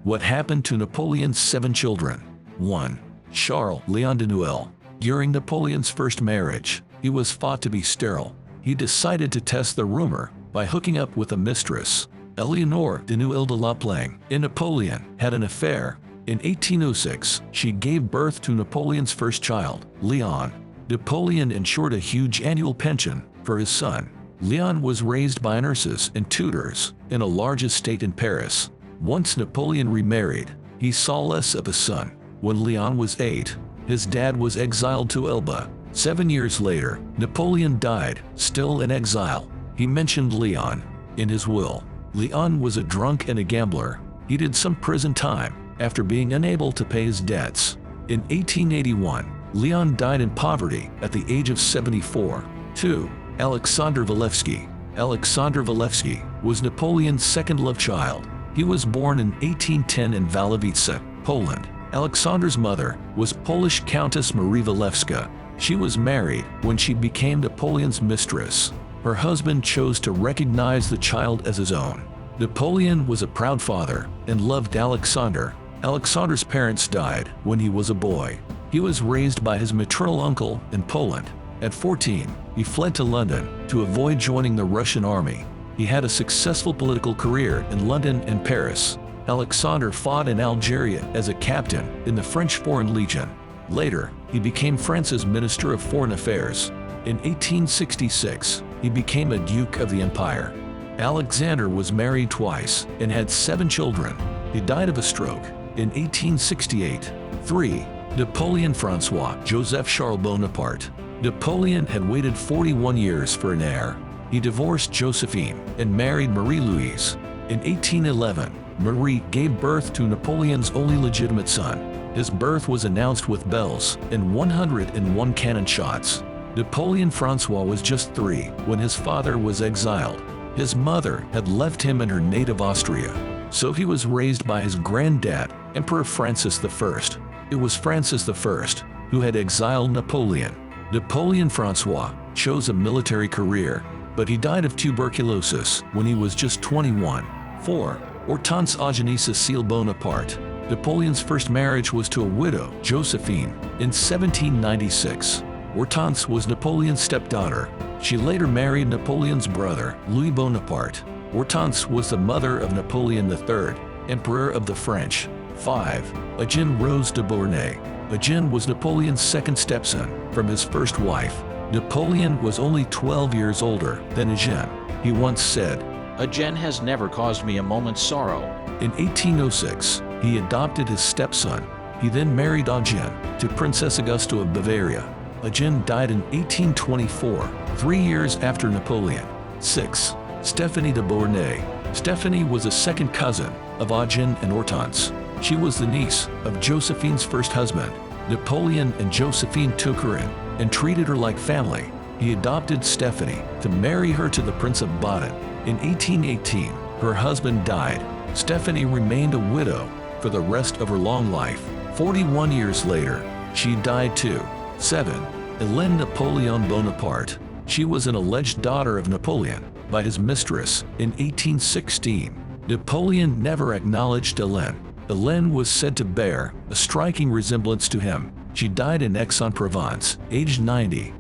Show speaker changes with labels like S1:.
S1: What happened to Napoleon's 7 children? 1. Charles Léon Danuel. During Napoleon's first marriage, he was thought to be sterile. He decided to test the rumor by hooking up with a mistress, Éléonore Danuel de la Plagne, and Napoleon had an affair. In 1806, she gave birth to Napoleon's first child, Léon. Napoleon ensured a huge annual pension for his son. Léon was raised by nurses and tutors in a large estate in Paris. Once Napoleon remarried, he saw less of his son. When Léon was 8, his dad was exiled to Elba. 7 years later, Napoleon died, still in exile. He mentioned Léon in his will. Léon was a drunk and a gambler. He did some prison time after being unable to pay his debts. In 1881, Léon died in poverty at the age of 74. 2. Alexander Valevsky. Alexander Valevsky was Napoleon's second love child. He was born in 1810 in Valevsky, Poland. Alexander's mother was Polish Countess Marie Walewska. She was married when she became Napoleon's mistress. Her husband chose to recognize the child as his own. Napoleon was a proud father and loved Alexander. Alexander's parents died when he was a boy. He was raised by his maternal uncle in Poland. At 14, he fled to London to avoid joining the Russian army. He had a successful political career in London and Paris. Alexander fought in Algeria as a captain in the French Foreign Legion. Later, he became France's Minister of Foreign Affairs. In 1866, he became a Duke of the Empire. Alexander was married twice and had 7 children. He died of a stroke in 1868. 3. Napoleon Francois Joseph Charles Bonaparte. Napoleon had waited 41 years for an heir. He divorced Josephine and married Marie-Louise. In 1811, Marie gave birth to Napoleon's only legitimate son. His birth was announced with bells and 101 cannon shots. Napoleon Francois was just 3 when his father was exiled. His mother had left him in her native Austria, so he was raised by his granddad, Emperor Francis I. It was Francis I who had exiled Napoleon. Napoleon Francois chose a military career, but he died of tuberculosis when he was just 21. 4. Hortense Ajin Bonaparte. Napoleon's first marriage was to a widow, Josephine, in 1796. Hortense was Napoleon's stepdaughter. She later married Napoleon's brother, Louis Bonaparte. Hortense was the mother of Napoleon III, Emperor of the French. 5. Ajin Rose de Bourne. Ajin was Napoleon's second stepson from his first wife. Napoleon was only 12 years older than Ajin. He once said,
S2: Ajin has never caused me a moment's sorrow.
S1: In 1806, he adopted his stepson. He then married Ajin to Princess Augusta of Bavaria. Ajin died in 1824, 3 years after Napoleon. 6. Stéphanie de Bourne. Stéphanie was a second cousin of Ajin and Hortense. She was the niece of Josephine's first husband. Napoleon and Josephine took her in and treated her like family. He adopted Stéphanie to marry her to the Prince of Baden. In 1818, her husband died. Stéphanie remained a widow for the rest of her long life. 41 years later, she died too. 7. Elen Napoleon Bonaparte. She was an alleged daughter of Napoleon by his mistress in 1816. Napoleon never acknowledged Elen. Elen was said to bear a striking resemblance to him. She died in Aix-en-Provence, aged 90.